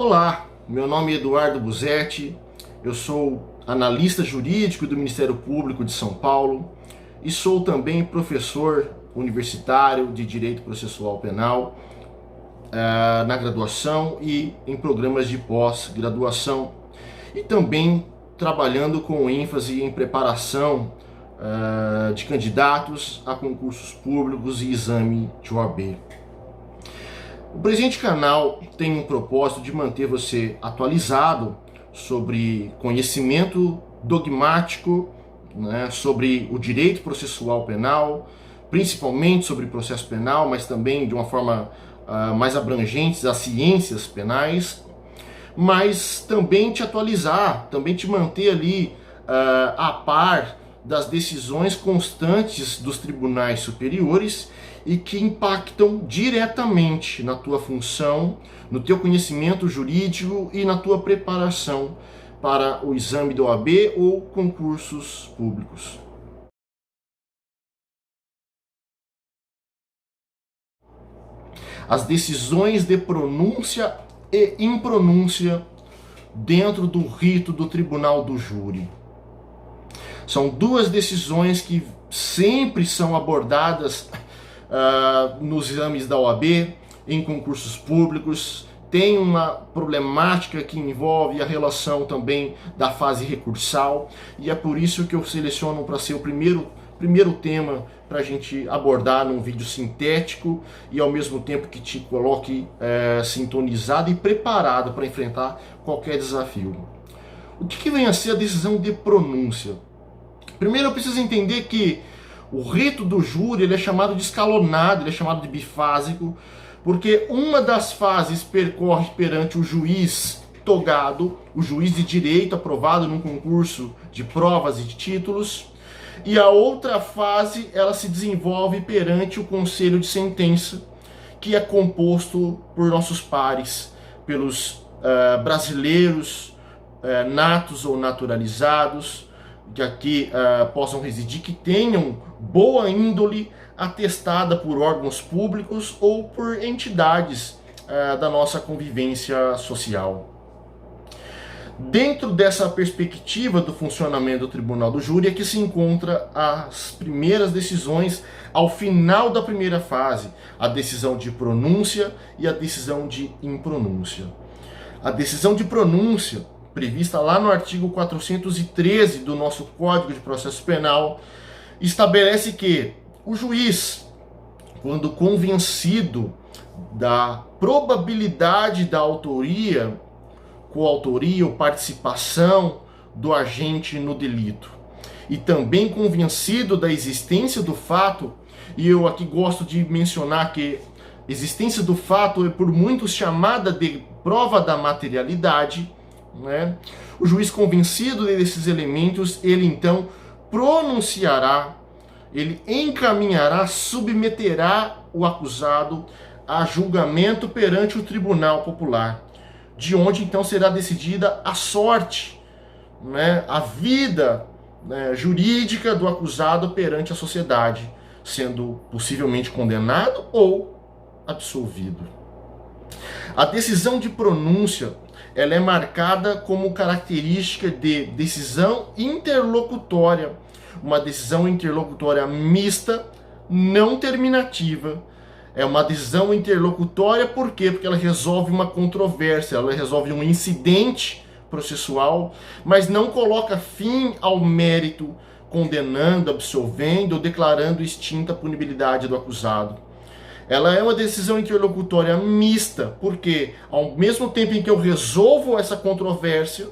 Olá, meu nome é Eduardo Buzetti, eu sou analista jurídico do Ministério Público de São Paulo e sou também professor universitário de Direito Processual Penal na graduação e em programas de pós-graduação e também trabalhando com ênfase em preparação de candidatos a concursos públicos e exame de OAB. O presente canal tem um propósito de manter você atualizado sobre conhecimento dogmático, sobre o direito processual penal, principalmente sobre o processo penal, mas também de uma forma mais abrangente as ciências penais, mas também te atualizar, também te manter ali a par das decisões constantes dos tribunais superiores e que impactam diretamente na tua função, no teu conhecimento jurídico e na tua preparação para o exame da OAB ou concursos públicos. As decisões de pronúncia e impronúncia dentro do rito do tribunal do júri. São duas decisões que sempre são abordadas nos exames da OAB, em concursos públicos. Tem uma problemática que envolve a relação também da fase recursal, e é por isso que eu seleciono para ser o primeiro tema para a gente abordar num vídeo sintético e ao mesmo tempo que te coloque sintonizado e preparado para enfrentar qualquer desafio. O que vem a ser a decisão de pronúncia? Primeiro eu preciso entender que o rito do júri ele é chamado de escalonado, ele é chamado de bifásico, porque uma das fases percorre perante o juiz togado, o juiz de direito aprovado num concurso de provas e de títulos, e a outra fase ela se desenvolve perante o conselho de sentença, que é composto por nossos pares, pelos brasileiros natos ou naturalizados, que aqui possam residir, que tenham boa índole atestada por órgãos públicos ou por entidades da nossa convivência social. Dentro dessa perspectiva do funcionamento do Tribunal do Júri é que se encontra as primeiras decisões ao final da primeira fase, a decisão de pronúncia e a decisão de impronúncia. A decisão de pronúncia, prevista lá no artigo 413 do nosso Código de Processo Penal, estabelece que o juiz, quando convencido da probabilidade da autoria, coautoria ou participação do agente no delito, e também convencido da existência do fato, e eu aqui gosto de mencionar que existência do fato é por muitos chamada de prova da materialidade, o juiz convencido desses elementos, ele então pronunciará, ele encaminhará, submeterá o acusado a julgamento perante o Tribunal Popular, de onde então será decidida a sorte, a vida jurídica do acusado perante a sociedade, sendo possivelmente condenado ou absolvido. A decisão de pronúncia ela é marcada como característica de decisão interlocutória, uma decisão interlocutória mista, não terminativa. É uma decisão interlocutória por quê? Porque ela resolve uma controvérsia, ela resolve um incidente processual, mas não coloca fim ao mérito, condenando, absolvendo ou declarando extinta a punibilidade do acusado. Ela é uma decisão interlocutória mista, porque ao mesmo tempo em que eu resolvo essa controvérsia,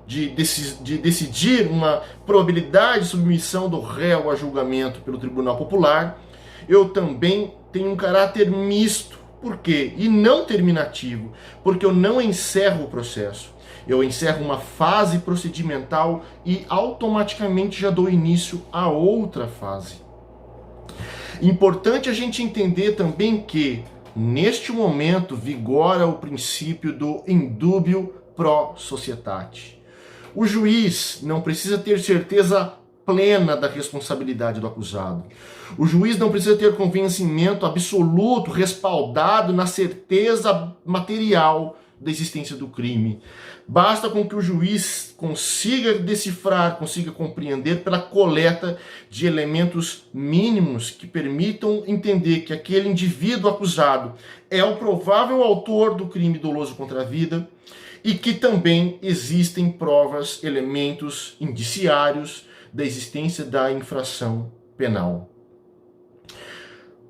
de decidir uma probabilidade de submissão do réu a julgamento pelo Tribunal Popular, eu também tenho um caráter misto. Por quê? E não terminativo, porque eu não encerro o processo. Eu encerro uma fase procedimental e automaticamente já dou início a outra fase. Importante a gente entender também que, neste momento, vigora o princípio do indúbio pro societate. O juiz não precisa ter certeza plena da responsabilidade do acusado. O juiz não precisa ter convencimento absoluto, respaldado na certeza material da existência do crime. Basta com que o juiz consiga decifrar, consiga compreender pela coleta de elementos mínimos que permitam entender que aquele indivíduo acusado é o provável autor do crime doloso contra a vida e que também existem provas, elementos indiciários da existência da infração penal.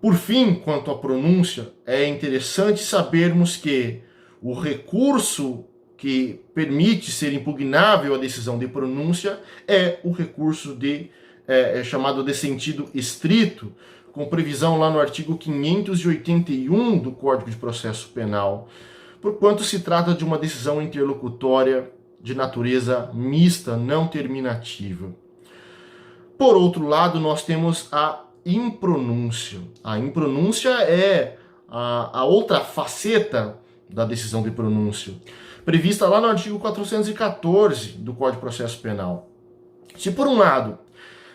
Por fim, quanto à pronúncia, é interessante sabermos que o recurso que permite ser impugnável a decisão de pronúncia é o recurso chamado de sentido estrito, com previsão lá no artigo 581 do Código de Processo Penal, porquanto se trata de uma decisão interlocutória de natureza mista, não terminativa. Por outro lado, nós temos a impronúncia. A impronúncia é a outra faceta da decisão de pronúncia, prevista lá no artigo 414 do Código de Processo Penal. Se por um lado,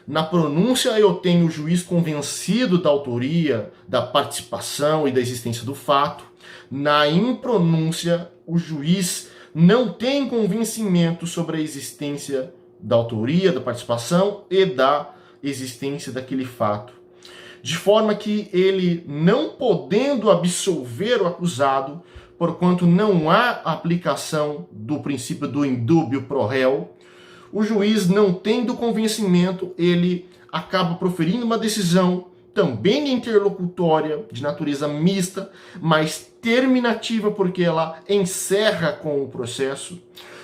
na pronúncia eu tenho o juiz convencido da autoria, da participação e da existência do fato, na impronúncia o juiz não tem convencimento sobre a existência da autoria, da participação e da existência daquele fato. De forma que ele, não podendo absolver o acusado, porquanto não há aplicação do princípio do indúbio pro réu, o juiz, não tendo convencimento, ele acaba proferindo uma decisão também interlocutória, de natureza mista, mas terminativa, porque ela encerra com o processo,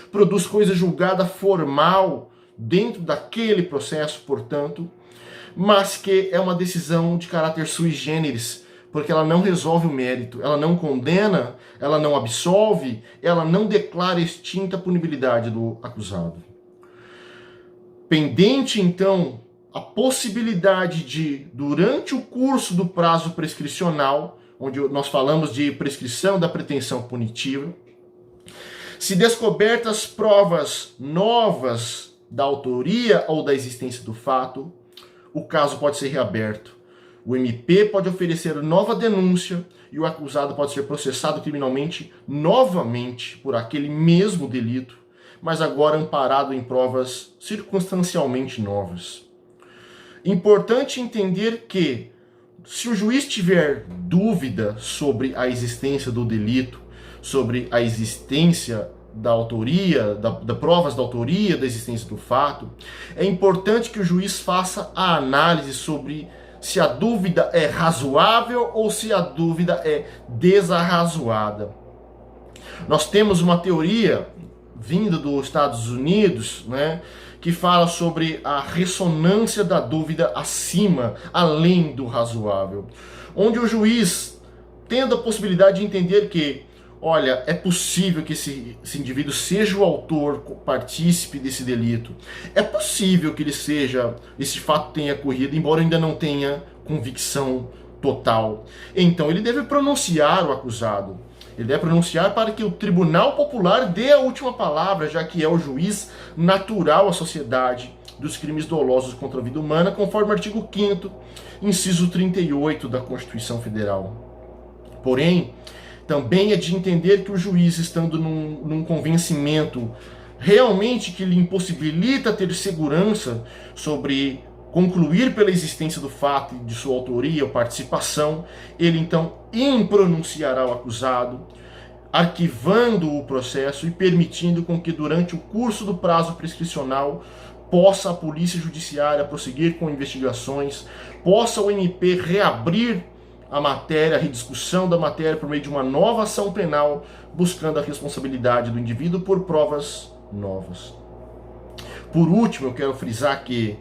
produz coisa julgada formal dentro daquele processo, portanto, mas que é uma decisão de caráter sui generis, porque ela não resolve o mérito, ela não condena, ela não absolve, ela não declara extinta a punibilidade do acusado. Pendente, então, a possibilidade de, durante o curso do prazo prescricional, onde nós falamos de prescrição da pretensão punitiva, se descobertas provas novas da autoria ou da existência do fato, o caso pode ser reaberto. O MP pode oferecer nova denúncia e o acusado pode ser processado criminalmente novamente por aquele mesmo delito, mas agora amparado em provas circunstancialmente novas. Importante entender que, se o juiz tiver dúvida sobre a existência do delito, sobre a existência da autoria, da provas da autoria, da existência do fato, é importante que o juiz faça a análise sobre se a dúvida é razoável ou se a dúvida é desarrazoada. Nós temos uma teoria vinda dos Estados Unidos, né, que fala sobre a ressonância da dúvida acima, além do razoável, onde o juiz, tendo a possibilidade de entender que, olha, é possível que esse indivíduo seja o autor, partícipe desse delito, é possível que esse fato tenha ocorrido, embora ainda não tenha convicção total. Então ele deve pronunciar o acusado. Ele deve pronunciar para que o Tribunal Popular dê a última palavra, já que é o juiz natural à sociedade dos crimes dolosos contra a vida humana, conforme o artigo 5º, inciso 38 da Constituição Federal. Porém, também é de entender que o juiz, estando num convencimento realmente que lhe impossibilita ter segurança sobre concluir pela existência do fato e de sua autoria ou participação, ele então impronunciará o acusado, arquivando o processo e permitindo com que durante o curso do prazo prescricional possa a Polícia Judiciária prosseguir com investigações, possa o MP reabrir a matéria, a rediscussão da matéria por meio de uma nova ação penal, buscando a responsabilidade do indivíduo por provas novas. Por último, eu quero frisar que,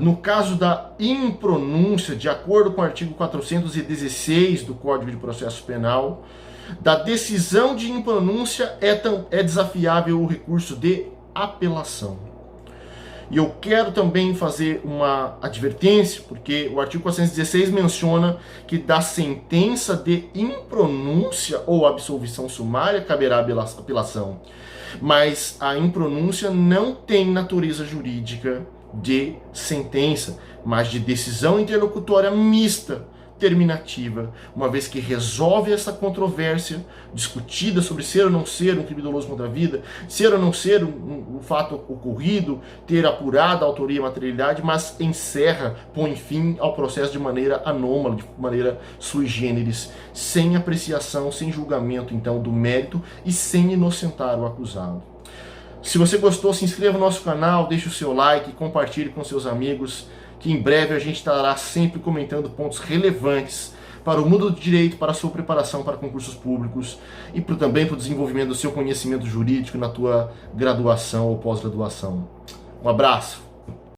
no caso da impronúncia, de acordo com o artigo 416 do Código de Processo Penal, da decisão de impronúncia é desafiável o recurso de apelação. E eu quero também fazer uma advertência, porque o artigo 416 menciona que da sentença de impronúncia ou absolvição sumária caberá apelação. Mas a impronúncia não tem natureza jurídica de sentença, mas de decisão interlocutória mista, determinativa, uma vez que resolve essa controvérsia discutida sobre ser ou não ser um crime doloso contra a vida, ser ou não ser um fato ocorrido, ter apurado a autoria e a materialidade, mas encerra, põe fim ao processo de maneira anômala, de maneira sui generis, sem apreciação, sem julgamento, então, do mérito e sem inocentar o acusado. Se você gostou, se inscreva no nosso canal, deixe o seu like, compartilhe com seus amigos, que em breve a gente estará sempre comentando pontos relevantes para o mundo do direito, para a sua preparação para concursos públicos e também para o desenvolvimento do seu conhecimento jurídico na tua graduação ou pós-graduação. Um abraço!